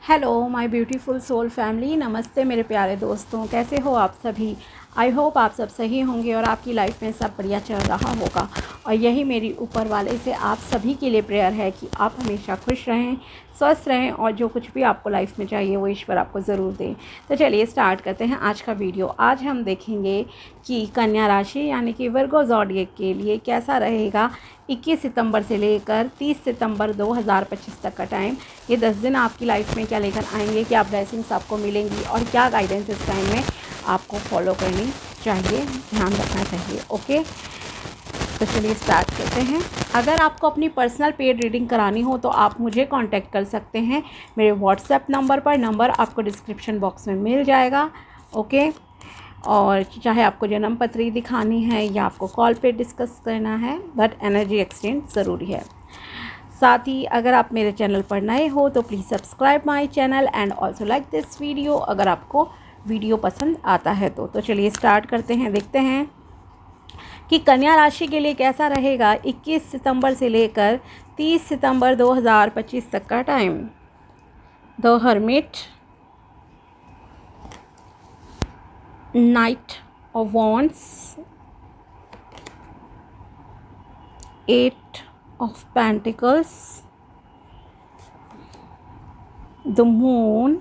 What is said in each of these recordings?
Hello my beautiful soul family, नमस्ते मेरे प्यारे दोस्तों। कैसे हो आप सभी? आई होप आप सब सही होंगे और आपकी लाइफ में सब बढ़िया चल रहा होगा। और यही मेरी ऊपर वाले से आप सभी के लिए प्रेयर है कि आप हमेशा खुश रहें, स्वस्थ रहें और जो कुछ भी आपको लाइफ में चाहिए वो ईश्वर आपको ज़रूर दें। तो चलिए स्टार्ट करते हैं आज का वीडियो। आज हम देखेंगे कि कन्या राशि यानी कि वर्गो ज़ोडिएक के लिए कैसा रहेगा 21 सितंबर से लेकर 30 सितंबर 2025 तक का टाइम। ये 10 दिन आपकी लाइफ में क्या लेकर आएंगे, क्या ब्लेसिंग्स आपको मिलेंगी और क्या गाइडेंस इस टाइम में आपको फॉलो करनी चाहिए, ध्यान रखना चाहिए। ओके, तो चलिए स्टार्ट करते हैं। अगर आपको अपनी पर्सनल पेड रीडिंग करानी हो तो आप मुझे कांटेक्ट कर सकते हैं मेरे व्हाट्सएप नंबर पर। नंबर आपको डिस्क्रिप्शन बॉक्स में मिल जाएगा। ओके, और चाहे आपको जन्म पत्री दिखानी है या आपको कॉल पे डिस्कस करना है, बट एनर्जी एक्सचेंज ज़रूरी है। साथ ही अगर आप मेरे चैनल पर नए हो तो please subscribe my channel and also like this video अगर आपको वीडियो पसंद आता है तो चलिए स्टार्ट करते हैं। देखते हैं कि कन्या राशि के लिए कैसा रहेगा 21 सितंबर से लेकर 30 सितंबर 2025 तक का time. The hermit, night of wands, 8 of Pentacles, the Moon,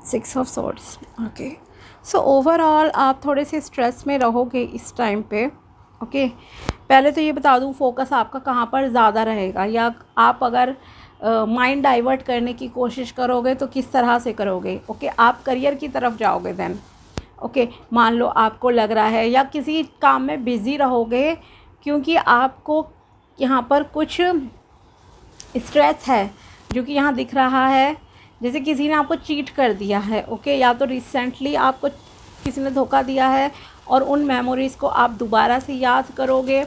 6 of Swords। Okay, so overall आप थोड़े से स्ट्रेस में रहोगे इस टाइम पे। ओके, पहले तो ये बता दूँ फोकस आपका कहाँ पर ज़्यादा रहेगा, या आप अगर माइंड डाइवर्ट करने की कोशिश करोगे तो किस तरह से करोगे। ओके, आप करियर की तरफ जाओगे देन। ओके, मान लो आपको लग रहा है या किसी काम में बिज़ी रहोगे क्योंकि आपको यहाँ पर कुछ स्ट्रेस है जो कि यहाँ दिख रहा है, जैसे किसी ने आपको चीट कर दिया है। ओके, या तो रिसेंटली आपको किसी ने धोखा दिया है और उन मेमोरीज़ को आप दोबारा से याद करोगे।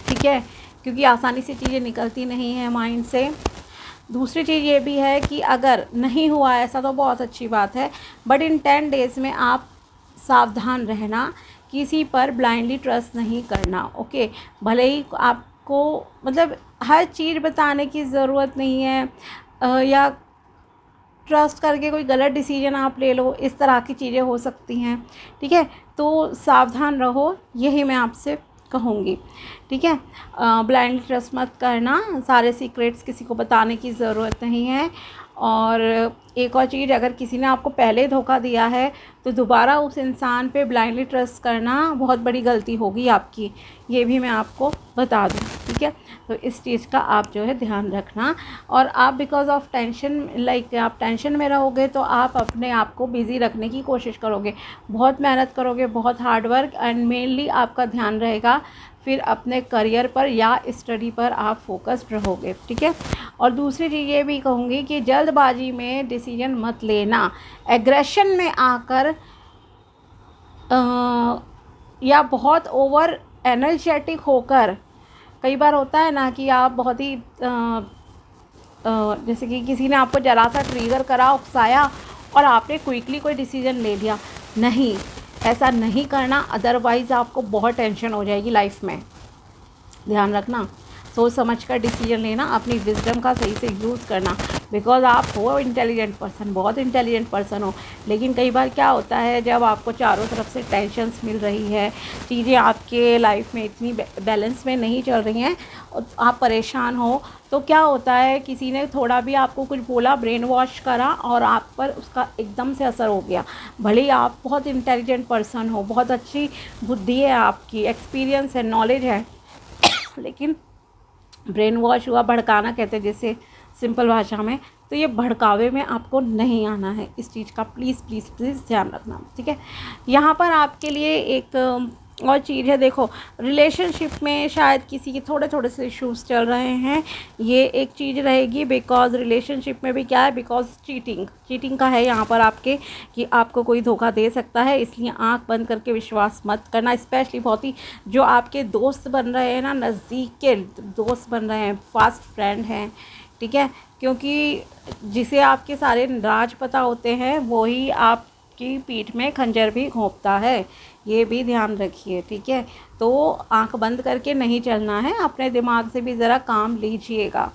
ठीक है, क्योंकि आसानी से चीज़ें निकलती नहीं हैं माइंड से। दूसरी चीज़ ये भी है कि अगर नहीं हुआ ऐसा तो बहुत अच्छी बात है, बट इन 10 डेज़ में आप सावधान रहना, किसी पर ब्लाइंडली ट्रस्ट नहीं करना। ओके, भले ही आपको मतलब हर चीज़ बताने की ज़रूरत नहीं है या ट्रस्ट करके कोई गलत डिसीजन आप ले लो, इस तरह की चीज़ें हो सकती हैं। ठीक है, तो सावधान रहो, यही मैं आपसे कहूँगी। ठीक है, ब्लाइंडली ट्रस्ट मत करना, सारे सीक्रेट्स किसी को बताने की ज़रूरत नहीं है। और एक और चीज़, अगर किसी ने आपको पहले धोखा दिया है तो दोबारा उस इंसान पे ब्लाइंडली ट्रस्ट करना बहुत बड़ी गलती होगी आपकी, ये भी मैं आपको बता दूँ। ठीक है, तो इस चीज़ का आप जो है ध्यान रखना। और आप बिकॉज ऑफ टेंशन आप टेंशन में रहोगे तो आप अपने आप को बिज़ी रखने की कोशिश करोगे, बहुत मेहनत करोगे, बहुत हार्ड वर्क, एंड मेनली आपका ध्यान रहेगा फिर अपने करियर पर या स्टडी पर आप फोकस्ड रहोगे। ठीक है, और दूसरी चीज़ ये भी कहूँगी कि जल्दबाजी में डिसीजन मत लेना, एग्रेशन में आकर या बहुत ओवर एनर्जेटिक होकर। कई बार होता है ना कि आप बहुत ही जैसे कि किसी ने आपको ज़रा सा ट्रिगर करा, उकसाया और आपने क्विकली कोई डिसीजन ले लिया। नहीं, ऐसा नहीं करना, अदरवाइज़ आपको बहुत टेंशन हो जाएगी लाइफ में। ध्यान रखना, सोच समझ कर डिसीजन लेना, अपनी विजडम का सही से यूज़ करना, बिकॉज आप हो इंटेलिजेंट पर्सन, बहुत इंटेलिजेंट पर्सन हो। लेकिन कई बार क्या होता है, जब आपको चारों तरफ से टेंशन्स मिल रही है, चीज़ें आपके लाइफ में इतनी बैलेंस में नहीं चल रही हैं और आप परेशान हो, तो क्या होता है किसी ने थोड़ा भी आपको कुछ बोला, ब्रेन वॉश करा और आप पर उसका एकदम से असर हो गया। भले ही आप बहुत इंटेलिजेंट पर्सन हो, बहुत अच्छी बुद्धि है आपकी, एक्सपीरियंस है, नॉलेज है, लेकिन ब्रेन वॉश हुआ, भड़काना कहते हैं जैसे सिंपल भाषा में, तो ये भड़कावे में आपको नहीं आना है। इस चीज़ का प्लीज़ प्लीज़ प्लीज़ ध्यान रखना। ठीक है, यहाँ पर आपके लिए एक और चीज़ है, देखो रिलेशनशिप में शायद किसी के थोड़े थोड़े से इश्यूज़ चल रहे हैं, ये एक चीज़ रहेगी। बिकॉज रिलेशनशिप में भी क्या है, बिकॉज चीटिंग का है यहाँ पर आपके, कि आपको कोई धोखा दे सकता है, इसलिए आंख बंद करके विश्वास मत करना। स्पेशली बहुत ही जो आपके दोस्त बन रहे हैं ना, नज़दीक के दोस्त बन रहे हैं, फास्ट फ्रेंड हैं। ठीक है, क्योंकि जिसे आपके सारे राज पता होते हैं वही आपकी पीठ में खंजर भी घोंपता है, ये भी ध्यान रखिए। ठीक है, तो आंख बंद करके नहीं चलना है, अपने दिमाग से भी ज़रा काम लीजिएगा।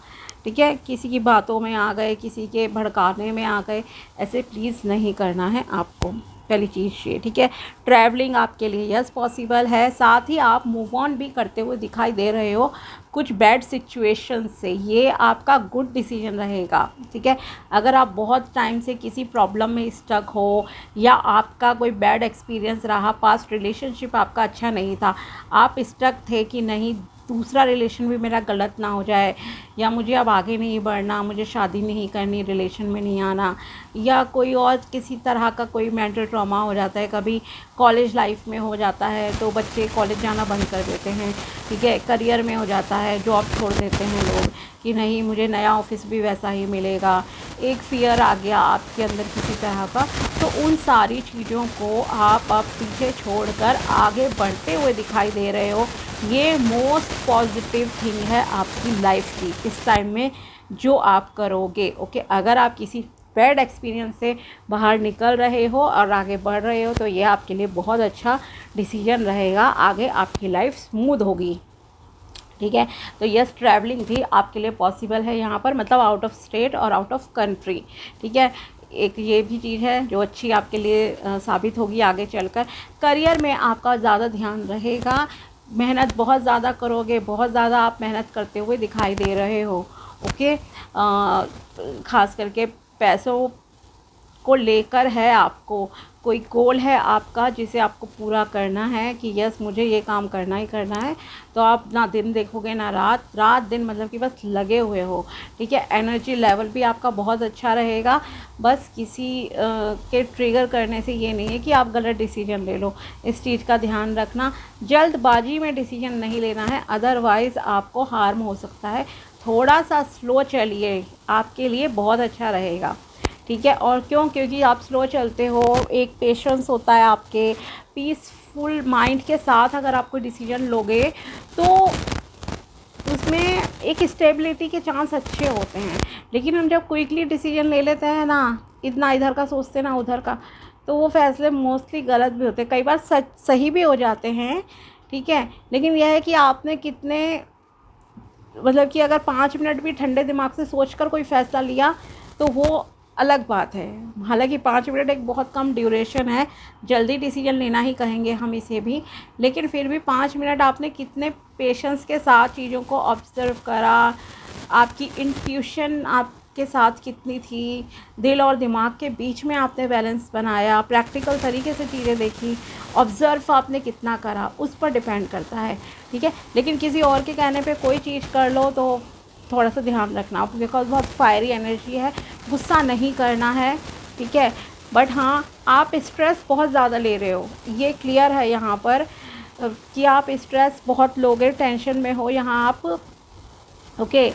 ठीक है, किसी की बातों में आ गए, किसी के भड़काने में आ गए, ऐसे प्लीज़ नहीं करना है आपको, पहली चीज़ ये। ठीक है, ट्रैवलिंग आपके लिए यस पॉसिबल है, साथ ही आप मूव ऑन भी करते हुए दिखाई दे रहे हो कुछ बैड सिचुएशन से, ये आपका गुड डिसीजन रहेगा। ठीक है, अगर आप बहुत टाइम से किसी प्रॉब्लम में स्टक हो या आपका कोई बैड एक्सपीरियंस रहा, पास्ट रिलेशनशिप आपका अच्छा नहीं था, आप स्टक थे कि नहीं दूसरा रिलेशन भी मेरा गलत ना हो जाए, या मुझे अब आगे नहीं बढ़ना, मुझे शादी नहीं करनी, रिलेशन में नहीं आना, या कोई और किसी तरह का कोई मेंटल ट्रॉमा हो जाता है, कभी कॉलेज लाइफ में हो जाता है तो बच्चे कॉलेज जाना बंद कर देते हैं। ठीक है, करियर में हो जाता है, जॉब छोड़ देते हैं लोग कि नहीं मुझे नया ऑफिस भी वैसा ही मिलेगा, एक फ़ियर आ गया आपके अंदर किसी तरह का, तो उन सारी चीज़ों को आप अब पीछे छोड़कर आगे बढ़ते हुए दिखाई दे रहे हो। ये मोस्ट पॉजिटिव थिंग है आपकी लाइफ की इस टाइम में जो आप करोगे। ओके, अगर आप किसी बैड एक्सपीरियंस से बाहर निकल रहे हो और आगे बढ़ रहे हो तो ये आपके लिए बहुत अच्छा डिसीजन रहेगा, आगे आपकी लाइफ स्मूथ होगी। ठीक है, तो यस ट्रैवलिंग भी आपके लिए पॉसिबल है यहाँ पर, मतलब आउट ऑफ स्टेट और आउट ऑफ कंट्री। ठीक है, एक ये भी चीज़ है जो अच्छी आपके लिए साबित होगी आगे चलकर। करियर में आपका ज़्यादा ध्यान रहेगा, मेहनत बहुत ज़्यादा करोगे, बहुत ज़्यादा आप मेहनत करते हुए दिखाई दे रहे हो। ओके, ख़ास करके पैसों को लेकर है, आपको कोई गोल है आपका जिसे आपको पूरा करना है कि यस मुझे ये काम करना ही करना है, तो आप ना दिन देखोगे ना रात, रात दिन मतलब कि बस लगे हुए हो। ठीक है, एनर्जी लेवल भी आपका बहुत अच्छा रहेगा, बस किसी के ट्रिगर करने से ये नहीं है कि आप गलत डिसीजन ले लो, इस चीज़ का ध्यान रखना। जल्दबाजी में डिसीजन नहीं लेना है, अदरवाइज़ आपको हार्म हो सकता है। थोड़ा सा स्लो चलिए, आपके लिए बहुत अच्छा रहेगा। ठीक है, और क्योंकि आप स्लो चलते हो, एक पेशेंस होता है आपके, पीसफुल माइंड के साथ अगर आप कोई डिसीजन लोगे तो उसमें एक स्टेबिलिटी के चांस अच्छे होते हैं। लेकिन हम जब क्विकली डिसीजन ले लेते हैं ना, इतना इधर का सोचते ना उधर का, तो वो फैसले मोस्टली गलत भी होते हैं, कई बार सही भी हो जाते हैं। ठीक है, लेकिन यह है कि आपने कितने, मतलब कि अगर 5 मिनट भी ठंडे दिमाग से सोचकर कोई फ़ैसला लिया तो वो अलग बात है। हालांकि 5 मिनट एक बहुत कम ड्यूरेशन है, जल्दी डिसीजन लेना ही कहेंगे हम इसे भी, लेकिन फिर भी 5 मिनट आपने कितने पेशेंस के साथ चीज़ों को ऑब्ज़र्व करा, आपकी इंट्यूशन आपके साथ कितनी थी, दिल और दिमाग के बीच में आपने बैलेंस बनाया, प्रैक्टिकल तरीके से चीज़ें देखी, ऑब्ज़र्व आपने कितना करा, उस पर डिपेंड करता है। ठीक है, लेकिन किसी और के कहने पे कोई चीज़ कर लो तो थोड़ा सा ध्यान रखना, बिकॉज बहुत फायरी एनर्जी है, गुस्सा नहीं करना है। ठीक है, बट हाँ आप स्ट्रेस बहुत ज़्यादा ले रहे हो, ये क्लियर है यहाँ पर कि आप स्ट्रेस बहुत लोगे, टेंशन में हो यहाँ आप। ओके,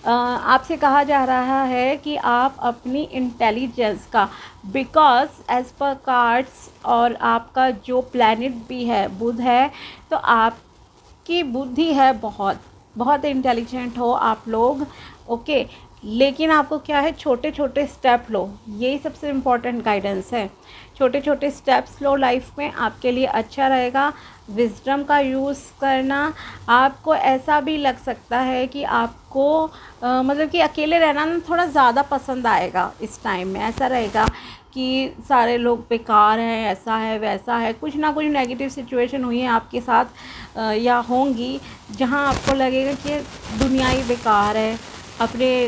आपसे कहा जा रहा है कि आप अपनी इंटेलिजेंस का, बिकॉज एज पर कार्ड्स और आपका जो प्लैनेट भी है बुध है, तो आपकी बुद्धि है बहुत बहुत इंटेलिजेंट हो आप लोग। ओके, लेकिन आपको क्या है, छोटे छोटे स्टेप लो, यही सबसे इम्पोर्टेंट गाइडेंस है। छोटे छोटे स्टेप्स लो लाइफ में, आपके लिए अच्छा रहेगा। विजडम का यूज़ करना, आपको ऐसा भी लग सकता है कि आपको मतलब कि अकेले रहना ना थोड़ा ज़्यादा पसंद आएगा इस टाइम में। ऐसा रहेगा कि सारे लोग बेकार हैं, ऐसा है वैसा है, कुछ ना कुछ नेगेटिव सिचुएशन हुई है आपके साथ या होंगी जहां आपको लगेगा कि दुनिया ही बेकार है, अपने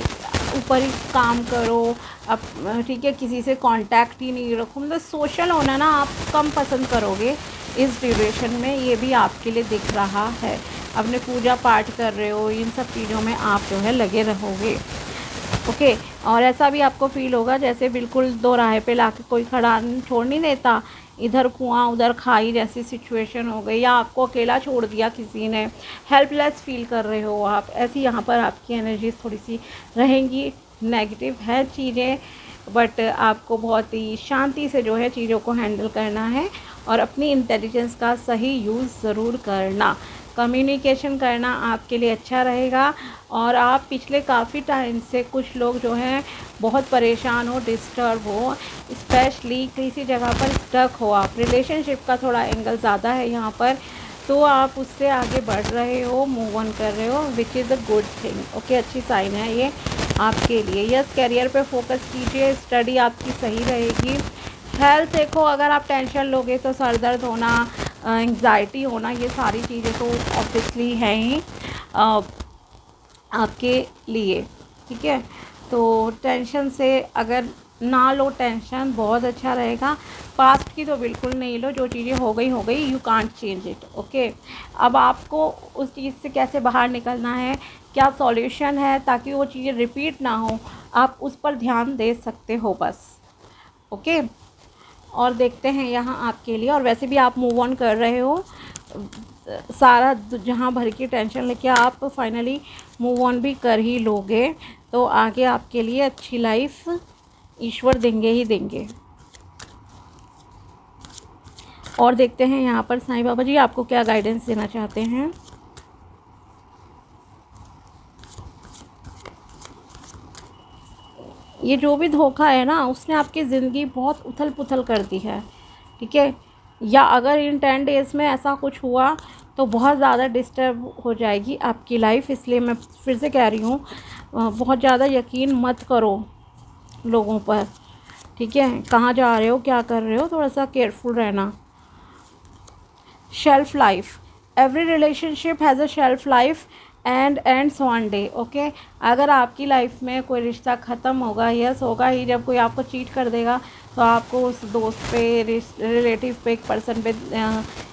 ऊपर ही काम करो, अब ठीक है किसी से कांटेक्ट ही नहीं रखो, मतलब सोशल होना ना आप कम पसंद करोगे इस ड्यूरेशन में, ये भी आपके लिए दिख रहा है। अपने पूजा पाठ कर रहे हो, इन सब चीज़ों में आप जो है लगे रहोगे। ओके, और ऐसा भी आपको फील होगा जैसे बिल्कुल दो राह पे लाके कोई खड़ा छोड़ नहीं देता, इधर कुआं उधर खाई जैसी सिचुएशन हो गई, या आपको अकेला छोड़ दिया किसी ने, हेल्पलेस फील कर रहे हो आप, ऐसी यहाँ पर आपकी एनर्जीज थोड़ी सी रहेंगी। नेगेटिव है चीज़ें, बट आपको बहुत ही शांति से जो है चीज़ों को हैंडल करना है और अपनी इंटेलिजेंस का सही यूज़ ज़रूर करना। कम्युनिकेशन करना आपके लिए अच्छा रहेगा। और आप पिछले काफ़ी टाइम से कुछ लोग जो हैं बहुत परेशान हो, डिस्टर्ब हो, स्पेशली किसी जगह पर स्टक हो, आप रिलेशनशिप का थोड़ा एंगल ज़्यादा है यहाँ पर, तो आप उससे आगे बढ़ रहे हो, मूव ऑन कर रहे हो, which is a good thing. Okay, अच्छी साइन है ये। आपके लिए। यस, करियर पे फोकस कीजिए, स्टडी आपकी सही रहेगी। हेल्थ देखो, अगर आप टेंशन लोगे तो सर दर्द होना, एंग्जाइटी होना, ये सारी चीज़ें तो ऑब्वियसली हैं ही आपके लिए। ठीक है, तो टेंशन से अगर ना लो, टेंशन बहुत अच्छा रहेगा। पास्ट की तो बिल्कुल नहीं लो, जो चीज़ें हो गई, you can't change it. Okay, अब आपको उस चीज़ से कैसे बाहर निकलना है, क्या सॉल्यूशन है ताकि वो चीज़ें रिपीट ना हो, आप उस पर ध्यान दे सकते हो बस। ओके, और देखते हैं यहाँ आपके लिए। और वैसे भी आप मूव ऑन कर रहे हो, सारा जहाँ भर की टेंशन लेके आप फाइनली मूव ऑन भी कर ही लोगे, तो आगे आपके लिए अच्छी लाइफ ईश्वर देंगे ही देंगे। और देखते हैं यहाँ पर साईं बाबा जी आपको क्या गाइडेंस देना चाहते हैं। ये जो भी धोखा है ना, उसने आपकी ज़िंदगी बहुत उथल पुथल कर दी है। ठीक है, या अगर इन 10 डेज़ में ऐसा कुछ हुआ तो बहुत ज़्यादा डिस्टर्ब हो जाएगी आपकी लाइफ। इसलिए मैं फिर से कह रही हूँ, बहुत ज़्यादा यकीन मत करो लोगों पर। ठीक है, कहाँ जा रहे हो, क्या कर रहे हो, थोड़ा सा केयरफुल रहना। Shelf life, every relationship has a shelf life and ends one day. Okay, अगर आपकी लाइफ में कोई रिश्ता ख़त्म होगा, यस होगा ही, जब कोई आपको चीट कर देगा तो आपको उस दोस्त पे, रिलेटिव पे, एक पर्सन पे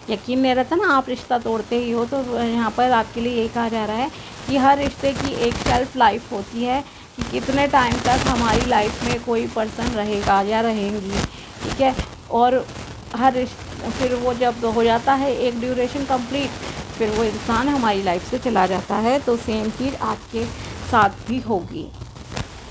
यकीन नहीं रहता ना, आप रिश्ता तोड़ते ही हो। तो यहाँ पर आपके लिए यही कहा जा रहा है कि हर रिश्ते की एक शेल्फ लाइफ होती है कि कितने टाइम तक हमारी लाइफ में कोई पर्सन रहेगा या रहेंगी। ठीक है, और हर फिर वो जब हो जाता है एक ड्यूरेशन कंप्लीट, फिर वो इंसान हमारी लाइफ से चला जाता है। तो सेम चीज़ आपके साथ भी होगी।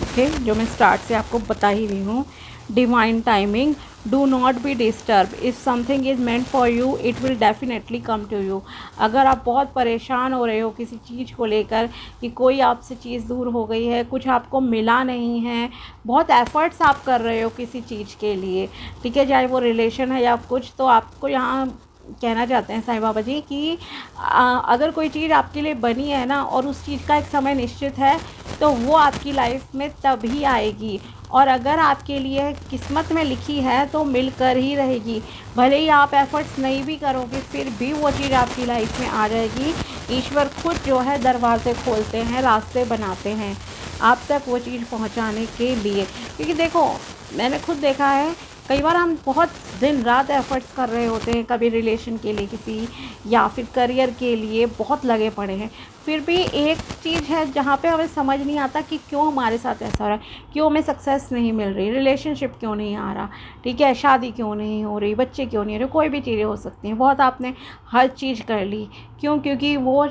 ओके, जो मैं स्टार्ट से आपको बता ही रही हूँ। Divine timing, do not be disturb, if something is meant for you it will definitely come to you. अगर आप बहुत परेशान हो रहे हो किसी चीज़ को लेकर कि कोई आपसे चीज़ दूर हो गई है, कुछ आपको मिला नहीं है, बहुत एफ़र्ट्स आप कर रहे हो किसी चीज़ के लिए, ठीक है, चाहे वो रिलेशन है या कुछ, तो आपको यहाँ कहना चाहते हैं साईं बाबा जी कि अगर कोई चीज़ आपके लिए बनी है ना और उस चीज़ का एक समय निश्चित है, तो वो आपकी लाइफ में तभी आएगी। और अगर आपके लिए किस्मत में लिखी है तो मिलकर ही रहेगी। भले ही आप एफ़र्ट्स नहीं भी करोगे, फिर भी वो चीज़ आपकी लाइफ में आ जाएगी। ईश्वर खुद जो है दरवाजे खोलते हैं, रास्ते बनाते हैं आप तक वो चीज़ पहुंचाने के लिए। क्योंकि देखो, मैंने खुद देखा है, कई बार हम बहुत दिन रात एफ़र्ट्स कर रहे होते हैं, कभी रिलेशन के लिए किसी, या फिर करियर के लिए बहुत लगे पड़े हैं, फिर भी एक चीज़ है जहाँ पे हमें समझ नहीं आता कि क्यों हमारे साथ ऐसा हो रहा है, क्यों हमें सक्सेस नहीं मिल रही, रिलेशनशिप क्यों नहीं आ रहा, ठीक है, शादी क्यों नहीं हो रही, बच्चे क्यों नहीं हो रहे, कोई भी चीज़ें हो सकती हैं। बहुत आपने हर चीज़ कर ली, क्यों? क्योंकि वो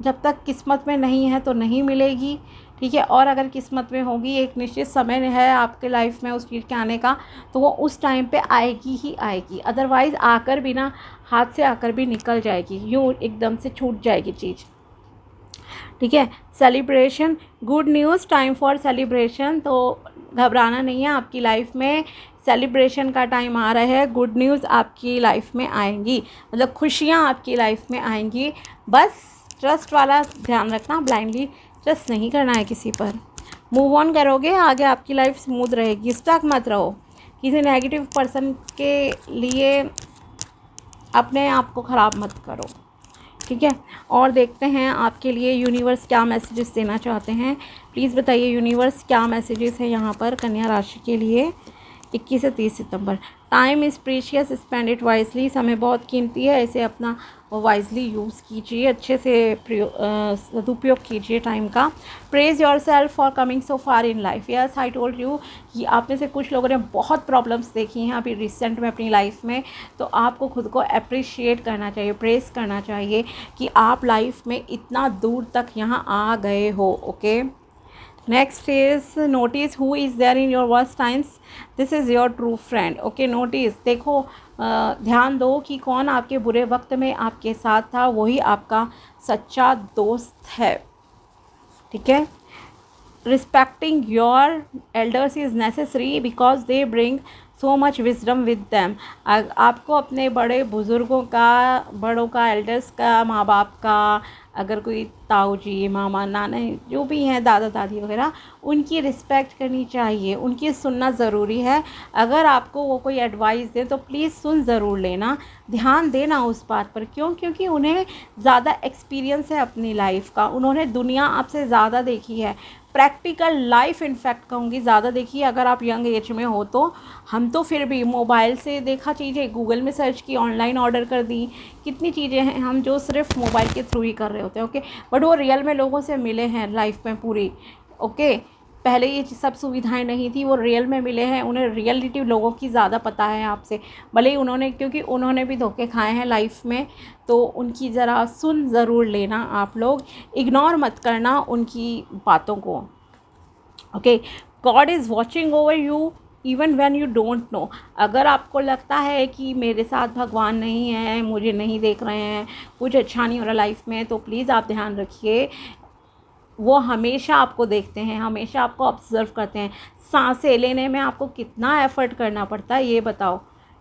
जब तक किस्मत में नहीं है तो नहीं मिलेगी। ठीक है, और अगर किस्मत में होगी, एक निश्चित समय है आपके लाइफ में उस चीज़ के आने का, तो वो उस टाइम पे आएगी ही आएगी। अदरवाइज़ आकर भी ना, हाथ से आकर भी निकल जाएगी, यूँ एकदम से छूट जाएगी चीज़। ठीक है, celebration, good news, time for celebration. तो घबराना नहीं है, आपकी लाइफ में सेलिब्रेशन का टाइम आ रहा है। गुड न्यूज़ आपकी लाइफ में आएंगी, मतलब खुशियाँ आपकी लाइफ में आएंगी। बस ट्रस्ट वाला ध्यान रखना, ब्लाइंडली ट्रस्ट नहीं करना है किसी पर। मूव ऑन करोगे, आगे आपकी लाइफ स्मूथ रहेगी। स्टक मत रहो किसी नेगेटिव पर्सन के लिए, अपने आप को ख़राब मत करो। ठीक है, और देखते हैं आपके लिए यूनिवर्स क्या मैसेजेस देना चाहते हैं। प्लीज़ बताइए यूनिवर्स क्या मैसेजेस हैं यहाँ पर कन्या राशि के लिए 21 से 30 सितंबर। Time is precious, spend it wisely, समय बहुत कीमती है, इसे अपना वाइजली यूज़ कीजिए, अच्छे से सदुपयोग कीजिए टाइम का। Praise your self for coming so far in life. Yes, I told you कि आप में से कुछ लोगों ने बहुत प्रॉब्लम्स देखी हैं अभी रिसेंट में अपनी लाइफ में, तो आपको खुद को अप्रिशिएट करना चाहिए, प्रेज़ करना चाहिए कि आप लाइफ में इतना दूर तक यहाँ आ गए हो। Okay, next is notice who is there in your worst times, this is your true friend. Okay, notice, देखो, ध्यान दो कि कौन आपके बुरे वक्त में आपके साथ था, वही आपका सच्चा दोस्त है। ठीक है, respecting your elders is necessary because they bring so much wisdom with them. आपको अपने बड़े बुज़ुर्गों का, बड़ों का, एल्डर्स का, माँ बाप का अगर कोई ताऊ जी, मामा, नाना, जो भी हैं, दादा दादी वगैरह, उनकी रिस्पेक्ट करनी चाहिए, उनकी सुनना ज़रूरी है। अगर आपको वो कोई एडवाइस दे तो प्लीज़ सुन ज़रूर लेना, ध्यान देना उस बात पर। क्यों? क्योंकि उन्हें ज़्यादा एक्सपीरियंस है अपनी लाइफ का, उन्होंने दुनिया आपसे ज़्यादा देखी है, प्रैक्टिकल लाइफ इनफैक्ट कहूँगी ज़्यादा देखी है। अगर आप यंग एज में हो तो हम तो फिर भी मोबाइल से देखा चीज़ें, गूगल में सर्च की, ऑनलाइन ऑर्डर कर दी, कितनी चीज़ें हैं हम जो सिर्फ मोबाइल के थ्रू ही कर रहे होते हैं। ओके, बट वो रियल में लोगों से मिले हैं लाइफ में पूरी। ओके, पहले ये सब सुविधाएं नहीं थी, वो रियल में मिले हैं, उन्हें रियलिटी लोगों की ज़्यादा पता है आपसे, भले ही उन्होंने, क्योंकि उन्होंने भी धोखे खाए हैं लाइफ में। तो उनकी ज़रा सुन ज़रूर लेना आप लोग, इग्नोर मत करना उनकी बातों को। Okay, God is watching over you even when you don't know. अगर आपको लगता है कि मेरे साथ भगवान नहीं है, मुझे नहीं देख रहे हैं, कुछ अच्छा नहीं हो रहा लाइफ में, तो प्लीज़ आप ध्यान रखिए, वो हमेशा आपको देखते हैं, हमेशा आपको ऑब्ज़र्व करते हैं। सांसें लेने में आपको कितना एफ़र्ट करना पड़ता है ये बताओ,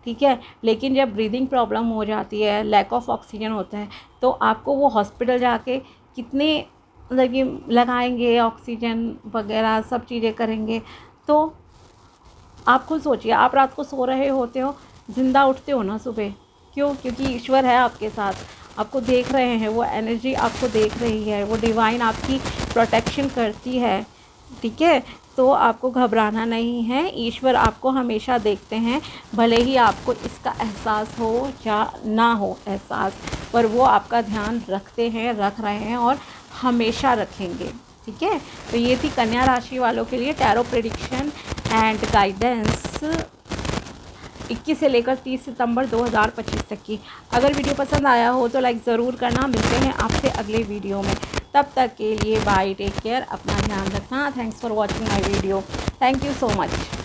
ठीक है? लेकिन जब ब्रीदिंग प्रॉब्लम हो जाती है, लैक ऑफ ऑक्सीजन होता है, तो आपको वो हॉस्पिटल जाके कितने मतलब कि लगाएंगे ऑक्सीजन वगैरह, सब चीज़ें करेंगे। तो आप खुद सोचिए, आप रात को सो रहे होते हो, ज़िंदा उठते हो ना सुबह, क्यों? क्योंकि ईश्वर है आपके साथ, आपको देख रहे हैं, वो एनर्जी आपको देख रही है, वो डिवाइन आपकी प्रोटेक्शन करती है, ठीक है? तो आपको घबराना नहीं है, ईश्वर आपको हमेशा देखते हैं, भले ही आपको इसका एहसास हो या ना हो एहसास, पर वो आपका ध्यान रखते हैं, रख रहे हैं और हमेशा रखेंगे, ठीक है? तो ये थी कन्या राशि वालों के लिए टैरो प्रेडिक्शन एंड गाइडेंस 21 से लेकर 30 सितंबर 2025 तक की। अगर वीडियो पसंद आया हो तो लाइक ज़रूर करना। मिलते हैं आपसे अगले वीडियो में, तब तक के लिए बाय, टेक केयर, अपना ध्यान रखना। Thanks for watching my video, thank you so much.